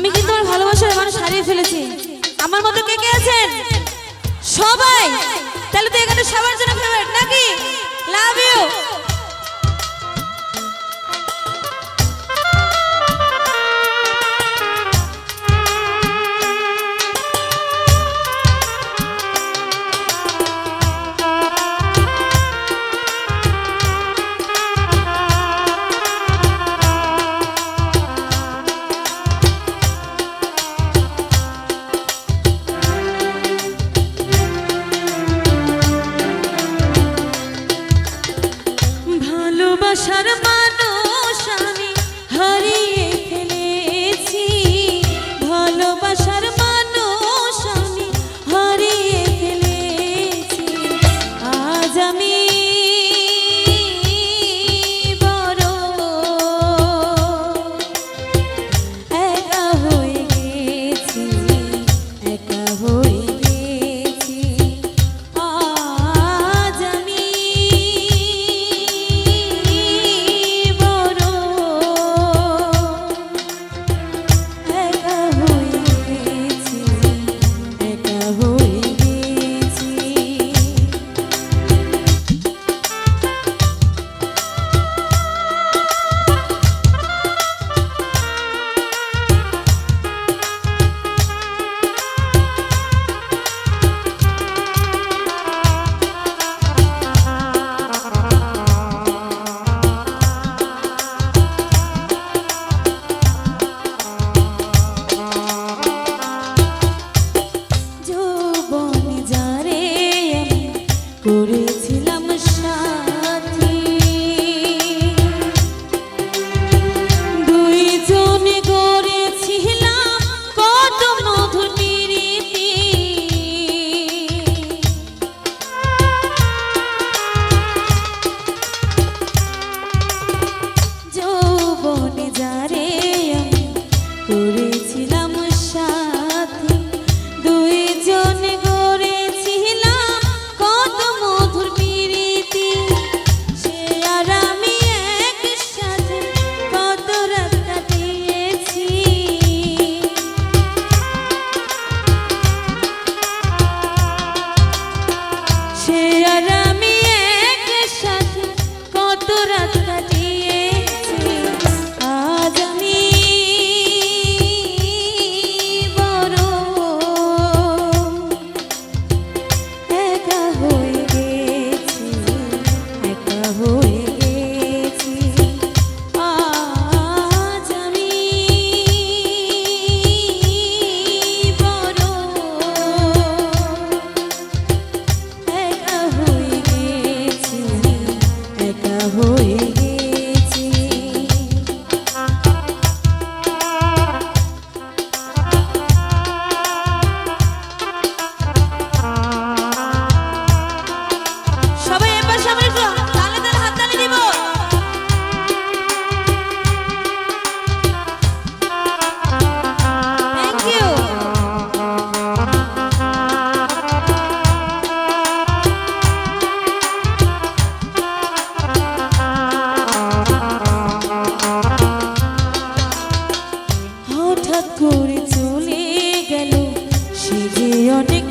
আমি কিন্তু আমার ভালোবাসার মানুষ হারিয়ে ফেলেছি। আমার মতো কে কে আছেন সবাই? তাহলে তো এখানে সবার জন্য ফেভারিট নাকি? Love you. ভালোবাসার মানুষ আমি হারিয়ে ফেলেছি, ভালোবাসার মানুষ আমি হারিয়ে ফেলেছি। আজ আমি বড় একা হয়ে গেছি, একা হয়ে গেছি। আজ আমি করেছিলাম সাথী, দুইজনে গড়েছিলাম কত মধুর প্রীতি। যৌবনে যারে আমি করেছিলাম সাথী, দুইজনে গড়েছিলাম কত মধুর প্রীতি। সে আর আমি একসাথে কত রাত কাটিয়েছি, সে আর আমি একসাথে কত রাত কাটিয়েছি। আজ আমি বড় একা হয়ে গেছি, একা হয়ে গেছি। আজ আমি বড় একা হয়ে গেছি, একা হয়ে গেছি। সবাই এবার সবাই একটু তালে তালে হাত তালি দিব। Thank you. হঠাৎ করে চলে গেল সে যে অনেক